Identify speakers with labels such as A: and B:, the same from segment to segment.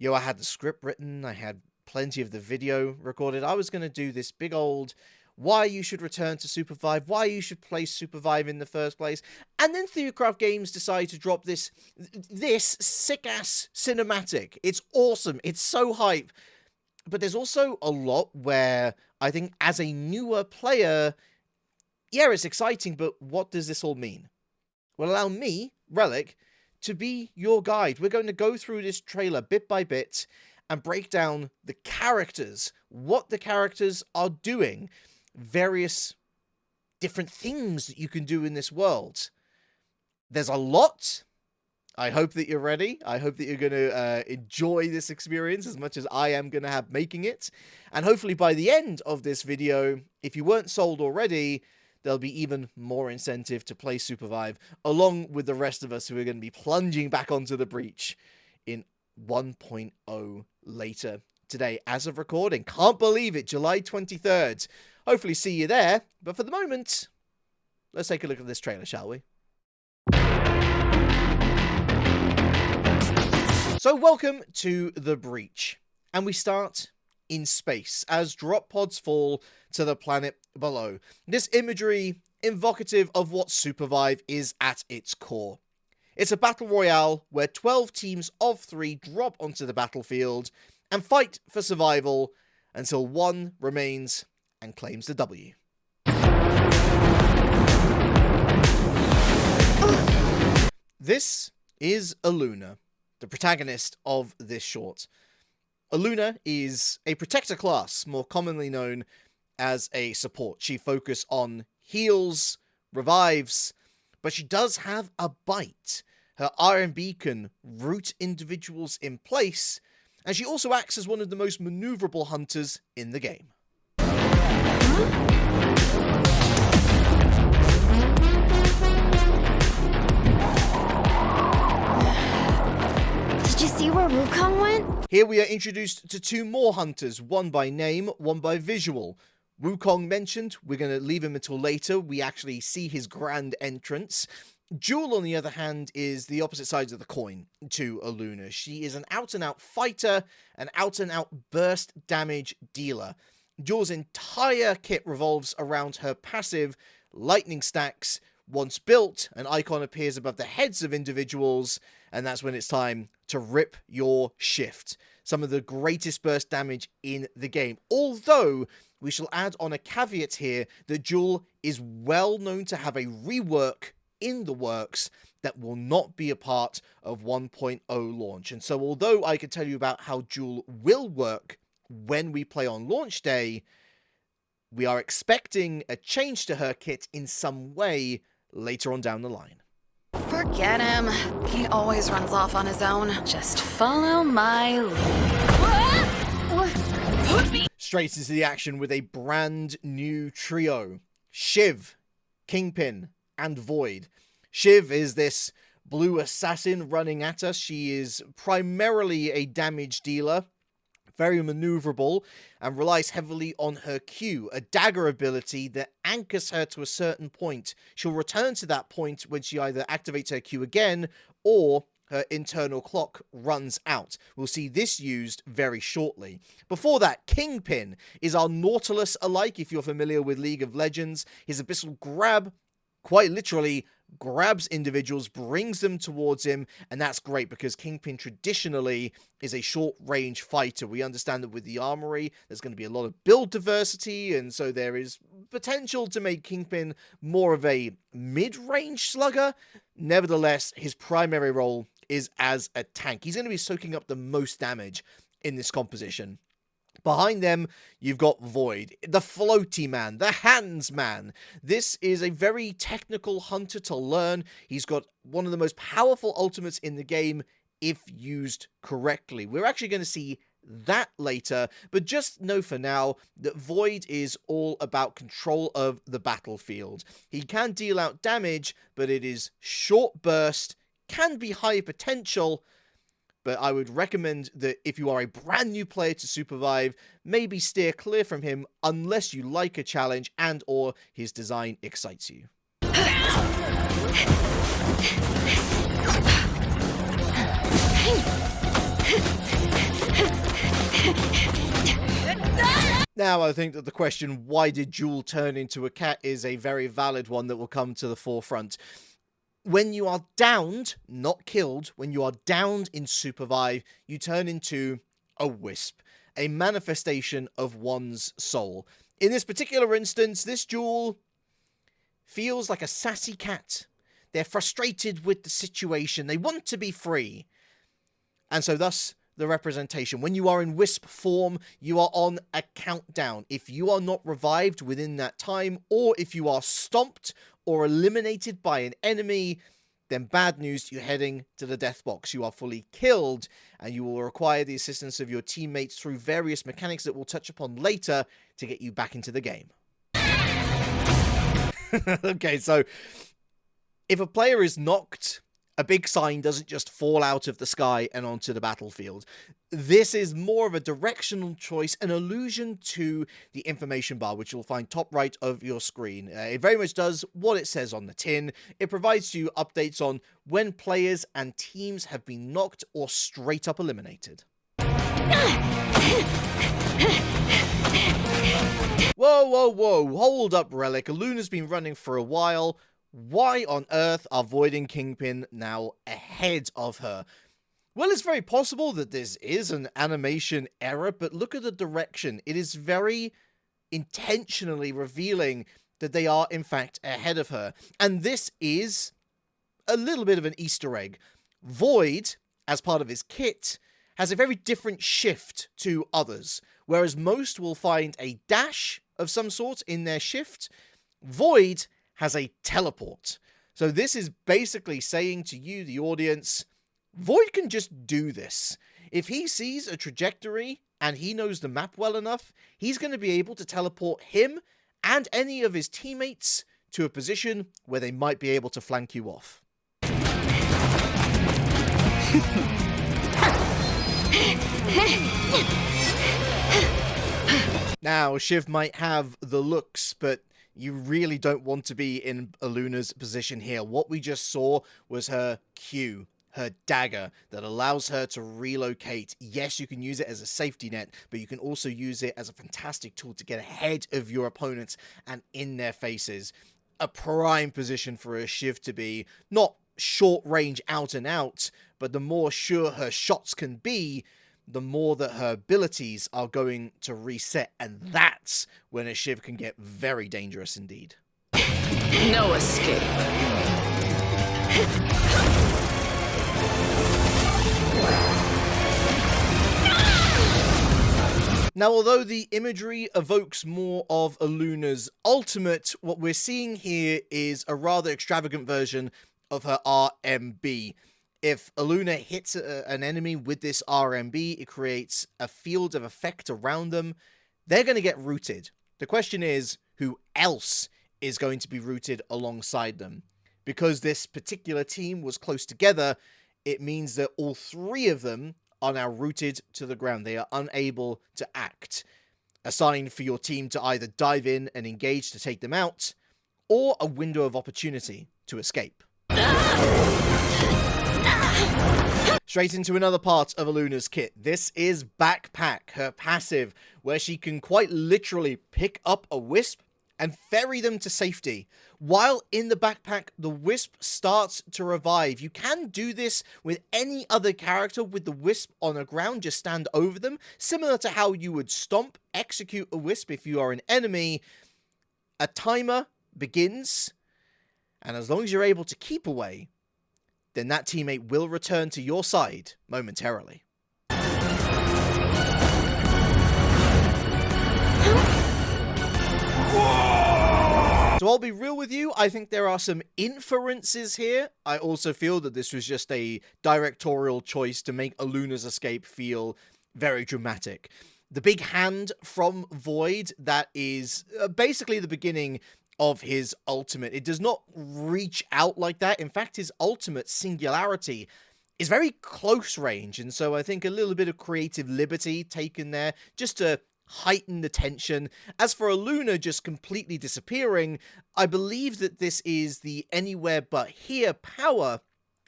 A: I had the script written, I had plenty of the video recorded. I was going to do this big old why you should return to SUPERVIVE, why you should play SUPERVIVE in the first place. And then Theocraft Games decided to drop this sick-ass cinematic. It's awesome. It's so hype. But there's also a lot where I think as a newer player, yeah, it's exciting, but what does this all mean? Well, allow me, Relic, to be your guide. We're going to go through this trailer bit by bit and break down the characters, what the characters are doing, various different things that you can do in this world. There's a lot. I hope that you're ready. I hope that you're going to enjoy this experience as much as I am going to have making it. And hopefully by the end of this video, if you weren't sold already, there'll be even more incentive to play SUPERVIVE along with the rest of us who are going to be plunging back onto the breach in 1.0 later today as of recording. Can't believe it, July 23rd. Hopefully see you there, but for the moment, let's take a look at this trailer, shall we? So welcome to the breach, and we start in space as drop pods fall to the planet below. This imagery evocative of what SUPERVIVE is at its core. It's a battle royale where 12 teams of 3 drop onto the battlefield and fight for survival until one remains and claims the W. This is Aluna, the protagonist of this short. Aluna is a protector class, more commonly known as a support. She focuses on heals, revives, but she does have a bite. Her R&B can root individuals in place, and she also acts as one of the most maneuverable hunters in the game.
B: Did you see where Wukong went?
A: Here we are introduced to 2 more hunters, one by name, one by visual. Wukong mentioned, we're going to leave him until later. We actually see his grand entrance. Jewel, on the other hand, is the opposite sides of the coin to Aluna. She is an out-and-out fighter, an out-and-out burst damage dealer. Jewel's entire kit revolves around her passive lightning stacks. Once built, an icon appears above the heads of individuals, and that's when it's time to rip your shift. Some of the greatest burst damage in the game. Although, we shall add on a caveat here that Jewel is well known to have a rework in the works that will not be a part of 1.0 launch. And so although I can tell you about how Jewel will work when we play on launch day, we are expecting a change to her kit in some way later on down the line.
C: Forget him. He always runs off on his own. Just follow my lead.
A: Straight into the action with a brand new trio. Shiv, Kingpin, and Void. Shiv is this blue assassin running at us. She is primarily a damage dealer, very maneuverable, and relies heavily on her Q, a dagger ability that anchors her to a certain point. She'll return to that point when she either activates her Q again or her internal clock runs out. We'll see this used very shortly. Before that, Kingpin is our Nautilus-alike, if you're familiar with League of Legends. His Abyssal Grab quite literally grabs individuals, brings them towards him, and that's great because Kingpin traditionally is a short-range fighter. We understand that with the armory, there's going to be a lot of build diversity, and so there is potential to make Kingpin more of a mid-range slugger. Nevertheless, his primary role is as a tank. He's going to be soaking up the most damage in this composition. Behind them, you've got Void, the floaty man, the hands man. This is a very technical hunter to learn. He's got one of the most powerful ultimates in the game if used correctly. We're actually going to see that later, but just know for now that Void is all about control of the battlefield. He can deal out damage, but it is short burst, can be high potential, but I would recommend that if you are a brand new player to SUPERVIVE, maybe steer clear from him unless you like a challenge and or his design excites you. Now, I think that the question, why did Jewel turn into a cat, is a very valid one that will come to the forefront. When you are downed, not killed, when you are downed in SUPERVIVE, you turn into a wisp, a manifestation of one's soul. In this particular instance, this Jewel feels like a sassy cat. They're frustrated with the situation. They want to be free. And so thus, the representation. When you are in wisp form, you are on a countdown. If you are not revived within that time, or if you are stomped or eliminated by an enemy, then bad news, you're heading to the death box. You are fully killed, and you will require the assistance of your teammates through various mechanics that we'll touch upon later to get you back into the game. Okay, so if a player is knocked, a big sign doesn't just fall out of the sky and onto the battlefield. This is more of a directional choice, an allusion to the information bar, which you'll find top right of your screen. It very much does what it says on the tin. It provides you updates on when players and teams have been knocked or straight up eliminated. Whoa, whoa, whoa, hold up, Relic. Luna's been running for a while. Why on earth are Void and Kingpin now ahead of her? Well, it's very possible that this is an animation error, but look at the direction. It is very intentionally revealing that they are, in fact, ahead of her. And this is a little bit of an Easter egg. Void, as part of his kit, has a very different shift to others. Whereas most will find a dash of some sort in their shift, Void has a teleport. So this is basically saying to you, the audience, Void can just do this. If he sees a trajectory and he knows the map well enough, he's going to be able to teleport him and any of his teammates to a position where they might be able to flank you off. Now, Shiv might have the looks, but you really don't want to be in Luna's position here. What we just saw was her Q, her dagger, that allows her to relocate. Yes, you can use it as a safety net, but you can also use it as a fantastic tool to get ahead of your opponents and in their faces. A prime position for a Shiv to be, not short range out and out, but the more sure her shots can be, the more that her abilities are going to reset, and that's when a Shiv can get very dangerous indeed.
C: No escape.
A: Now, although the imagery evokes more of Luna's ultimate, what we're seeing here is a rather extravagant version of her RMB. If Luna hits an enemy with this RMB, it creates a field of effect around them. They're going to get rooted. The question is, who else is going to be rooted alongside them? Because this particular team was close together, it means that all three of them are now rooted to the ground. They are unable to act. A sign for your team to either dive in and engage to take them out, or a window of opportunity to escape. Straight into another part of Luna's kit. This is Backpack, her passive, where she can quite literally pick up a wisp and ferry them to safety. While in the backpack, the wisp starts to revive. You can do this with any other character with the wisp on the ground, just stand over them, similar to how you would stomp, execute a wisp if you are an enemy. A timer begins, and as long as you're able to keep away, then that teammate will return to your side momentarily. So I'll be real with you, I think there are some inferences here. I also feel that this was just a directorial choice to make Luna's escape feel very dramatic. The big hand from Void, that is basically the beginning of his ultimate. It does not reach out like that. In fact, his ultimate Singularity is very close range, and so I think a little bit of creative liberty taken there just to heighten the tension. As for Luna just completely disappearing, I believe that this is the anywhere but here power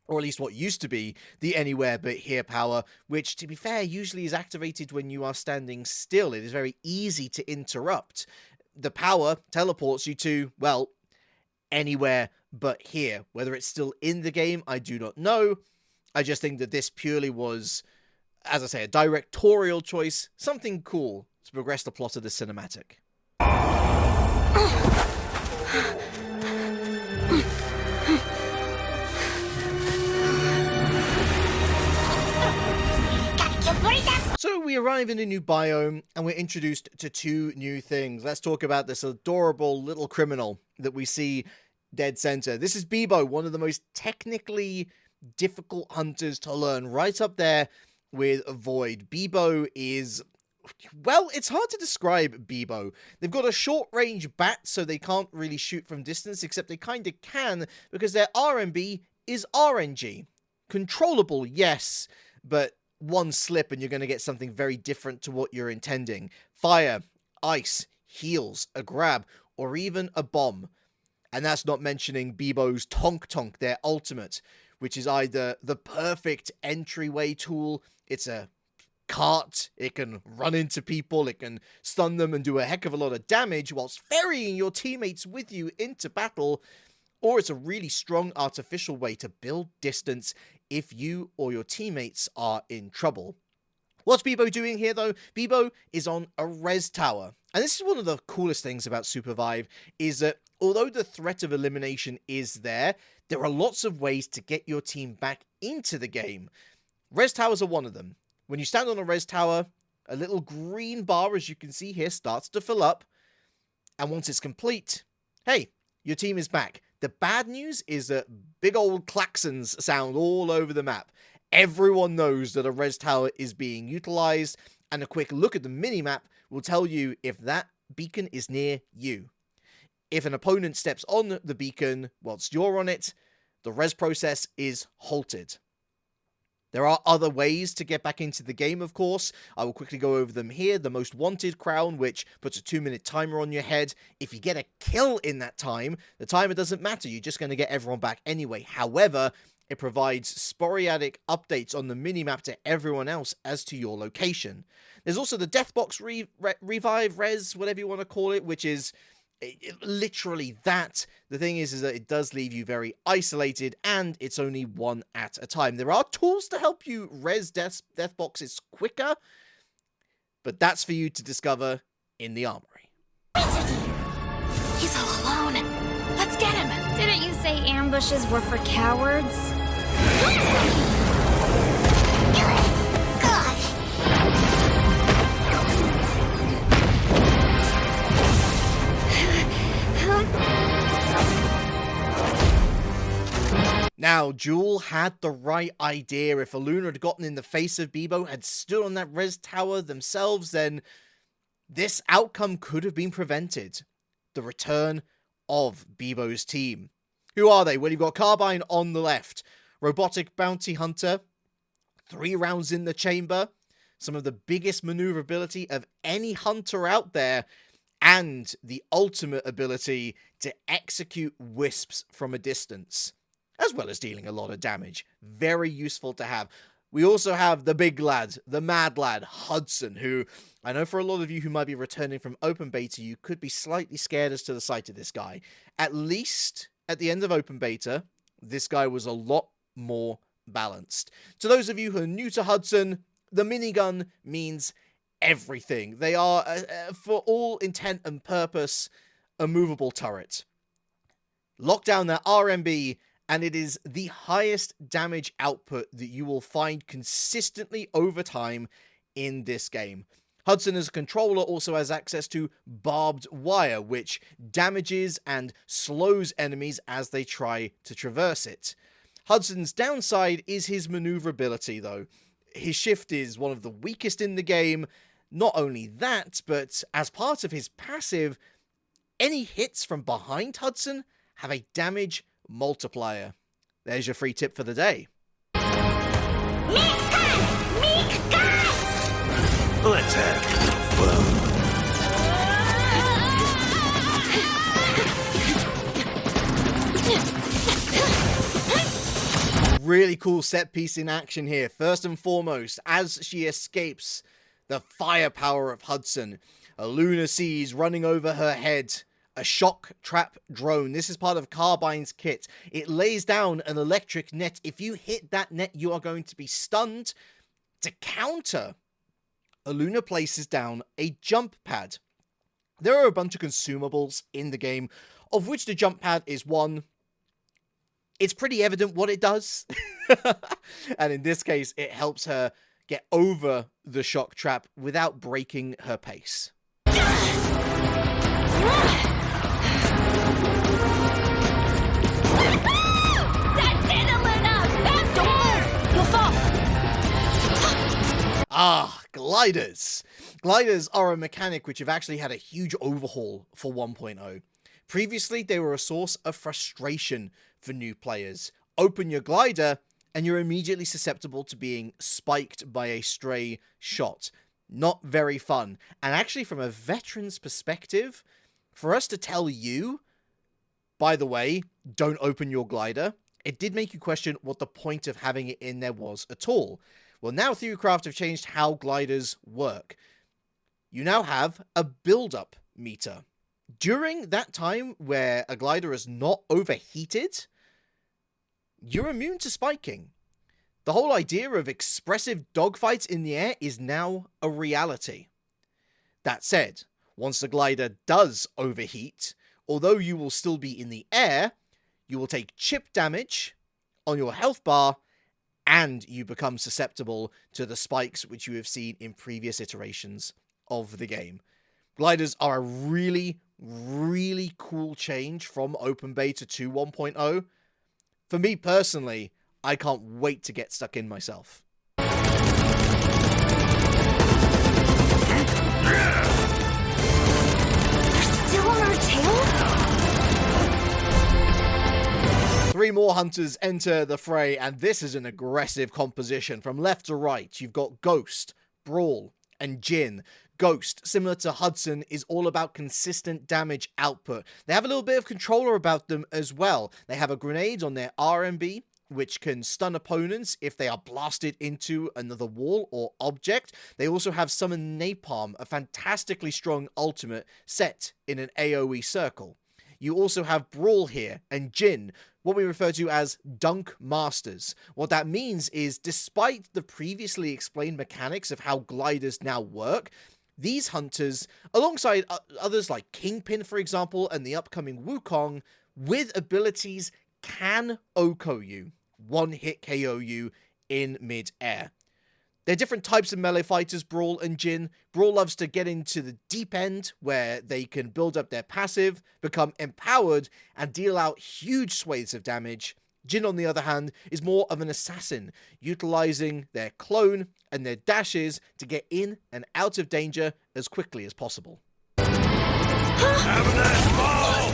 A: or at least what used to be the anywhere but here power, which, to be fair, usually is activated when you are standing still. It is very easy to interrupt. The power teleports you to, well, anywhere but here. Whether it's still in the game, I do not know. I just think that this purely was, as I say, a directorial choice, something cool to progress the plot of the cinematic. So we arrive in a new biome and we're introduced to two new things. Let's talk about this adorable little criminal that we see dead center. This is Bebo, one of the most technically difficult hunters to learn, right up there with Void. Bebo is, well, it's hard to describe Bebo. They've got a short range bat, so they can't really shoot from distance, except they kind of can because their RMB is RNG. Controllable, yes, but one slip and you're going to get something very different to what you're intending. Fire, ice, heals, a grab, or even a bomb. And that's not mentioning Bebo's Tonk Tonk, their ultimate, which is either the perfect entryway tool, it's a cart, it can run into people, it can stun them and do a heck of a lot of damage whilst ferrying your teammates with you into battle, or it's a really strong artificial way to build distance if you or your teammates are in trouble. What's Bebo doing here, though? Bebo is on a res tower. And this is one of the coolest things about SUPERVIVE, is that although the threat of elimination is there, there are lots of ways to get your team back into the game. Res towers are one of them. When you stand on a res tower, a little green bar, as you can see here, starts to fill up. And once it's complete, hey, your team is back. The bad news is that big old klaxons sound all over the map. Everyone knows that a res tower is being utilized, and a quick look at the minimap will tell you if that beacon is near you. If an opponent steps on the beacon whilst you're on it, the res process is halted. There are other ways to get back into the game, of course. I will quickly go over them here. The most wanted crown, which puts a 2-minute timer on your head. If you get a kill in that time, the timer doesn't matter. You're just going to get everyone back anyway. However, it provides sporadic updates on the minimap to everyone else as to your location. There's also the Deathbox Revive, Res, whatever you want to call it, which is literally that. The thing is that it does leave you very isolated, and it's only one at a time. There are tools to help you res death boxes quicker, but that's for you to discover in the armory.
C: He's all alone. Let's get him.
B: Didn't you say ambushes were for cowards?
A: Now, Jewel had the right idea. If Aluna had gotten in the face of Bebo, had stood on that res tower themselves, then this outcome could have been prevented. The return of Bebo's team. Who are they? Well, you've got Carbine on the left. Robotic Bounty Hunter. 3 rounds in the chamber. Some of the biggest maneuverability of any hunter out there. And the ultimate ability to execute wisps from a distance, as well as dealing a lot of damage. Very useful to have. We also have the big lad, the mad lad, Hudson, who I know for a lot of you who might be returning from open beta, you could be slightly scared as to the sight of this guy. At least at the end of open beta, this guy was a lot more balanced. To those of you who are new to Hudson, the minigun means everything. They are, for all intent and purpose, a movable turret. Lock down that RMB, and it is the highest damage output that you will find consistently over time in this game. Hudson as a controller also has access to barbed wire, which damages and slows enemies as they try to traverse it. Hudson's downside is his maneuverability, though. His shift is one of the weakest in the game. Not only that, but as part of his passive, any hits from behind Hudson have a damage multiplier. There's your free tip for the day.
D: Let's have fun.
A: really cool set piece in action here. First and foremost, as she escapes the firepower of Hudson, Luna sees running over her head a shock trap drone. This is part of Carbine's kit. It lays down an electric net. If you hit that net, you are going to be stunned. To counter, Luna places down a jump pad. There are a bunch of consumables in the game, of which the jump pad is one. It's pretty evident what it does. And in this case, it helps her get over the shock trap without breaking her pace.
B: That's it, Luna! Faster!
C: You'll fall.
A: Ah, gliders. Gliders are a mechanic which have actually had a huge overhaul for 1.0. Previously, they were a source of frustration for new players. Open your glider, and you're immediately susceptible to being spiked by a stray shot. Not very fun. And actually, from a veteran's perspective, for us to tell you, by the way, don't open your glider, it did make you question what the point of having it in there was at all. Well, now Theorycraft have changed how gliders work. You now have a build-up meter. During that time where a glider is not overheated, you're immune to spiking. The whole idea of expressive dogfights in the air is now a reality. That said, once the glider does overheat, although you will still be in the air, you will take chip damage on your health bar, and you become susceptible to the spikes which you have seen in previous iterations of the game. Gliders are a really, really cool change from Open Beta to 1.0. For me personally, I can't wait to get stuck in myself.
B: Still on our tail?
A: 3 more hunters enter the fray, and this is an aggressive composition. From left to right, you've got Ghost, Brawl, and Jin. Ghost, similar to Hudson, is all about consistent damage output. They have a little bit of controller about them as well. They have a grenade on their RMB, which can stun opponents if they are blasted into another wall or object. They also have Summon Napalm, a fantastically strong ultimate set in an AoE circle. You also have Brawl here, and Jin, what we refer to as Dunk Masters. What that means is, despite the previously explained mechanics of how gliders now work, these hunters, alongside others like Kingpin, for example, and the upcoming Wukong, with abilities can OHKO you, one-hit KO you in mid-air. They're different types of melee fighters, Brawl and Jin. Brawl loves to get into the deep end, where they can build up their passive, become empowered, and deal out huge swathes of damage. Jin, on the other hand, is more of an assassin, utilizing their clone and their dashes to get in and out of danger as quickly as possible.
D: Have a nice ball!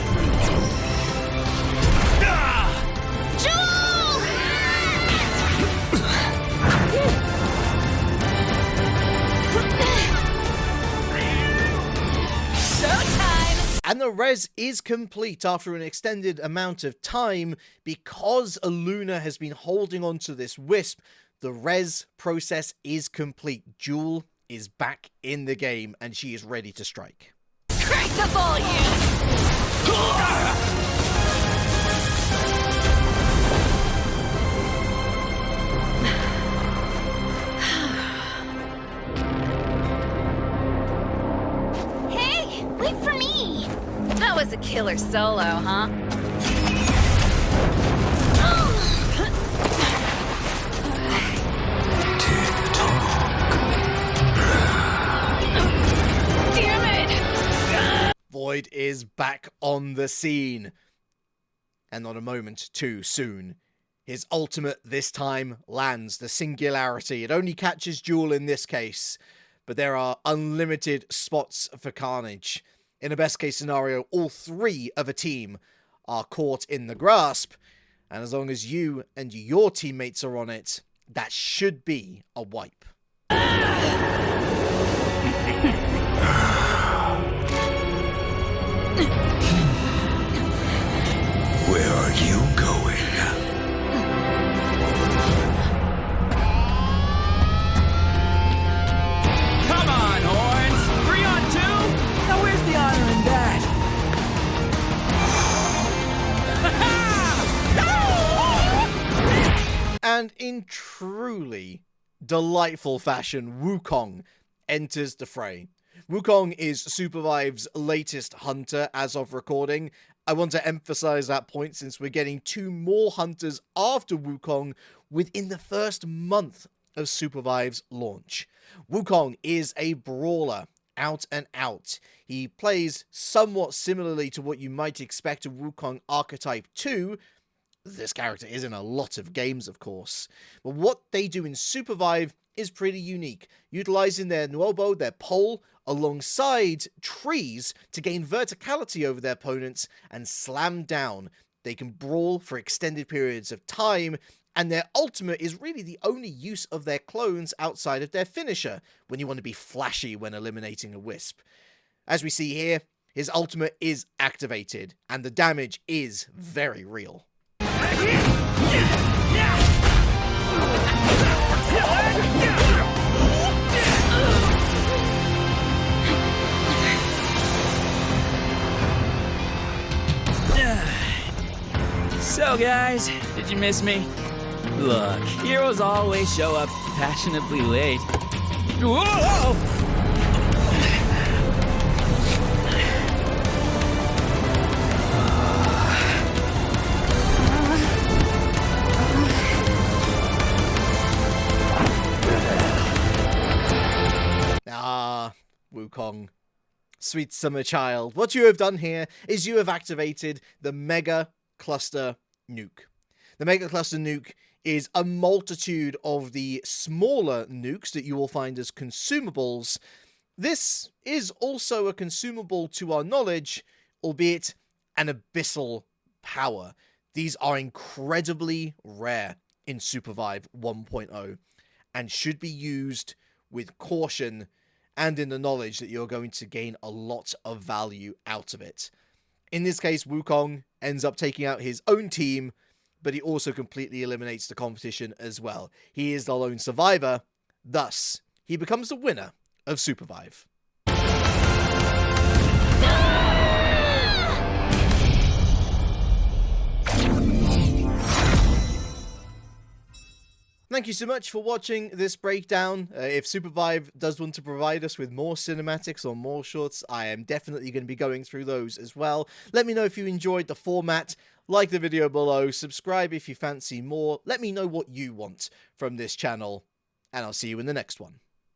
A: And the res is complete after an extended amount of time. Because Luna has been holding on to this wisp, the res process is complete. Jewel is back in the game, and she is ready to strike.
C: Crank the volume!
B: Hey, wait for me!
C: That was a killer solo, huh?
B: Damn it!
A: Void is back on the scene. And not a moment too soon. His ultimate this time lands, the Singularity. It only catches Jewel in this case, but there are unlimited spots for carnage. In a best case scenario, all 3 of a team are caught in the grasp, and as long as you and your teammates are on it, that should be a wipe.
D: Where are you going?
A: And in truly delightful fashion, Wukong enters the fray. Wukong is SUPERVIVE's latest hunter as of recording. I want to emphasize that point since we're getting 2 more hunters after Wukong within the first month of SUPERVIVE's launch. Wukong is a brawler, out and out. He plays somewhat similarly to what you might expect of Wukong Archetype 2. This character is in a lot of games, of course. But what they do in SUPERVIVE is pretty unique, utilizing their Nuobo, their pole, alongside trees to gain verticality over their opponents and slam down. They can brawl for extended periods of time, and their ultimate is really the only use of their clones outside of their finisher, when you want to be flashy when eliminating a wisp. As we see here, his ultimate is activated, and the damage is very real.
E: So guys, did you miss me? Look, heroes always show up fashionably late. Whoa!
A: Ah, Wukong. Sweet summer child. What you have done here is you have activated the Mega Cluster Nuke. The Mega Cluster Nuke is a multitude of the smaller nukes that you will find as consumables. This is also a consumable to our knowledge, albeit an abyssal power. These are incredibly rare in SUPERVIVE 1.0 and should be used with caution and in the knowledge that you're going to gain a lot of value out of it. In this case, Wukong ends up taking out his own team, but he also completely eliminates the competition as well. He is the lone survivor, thus, he becomes the winner of SUPERVIVE. Thank you so much for watching this breakdown. If SUPERVIVE does want to provide us with more cinematics or more shorts, I am definitely going to be going through those as well. Let me know if you enjoyed the format. Like the video below, subscribe if you fancy more. Let me know what you want from this channel, and I'll see you in the next one.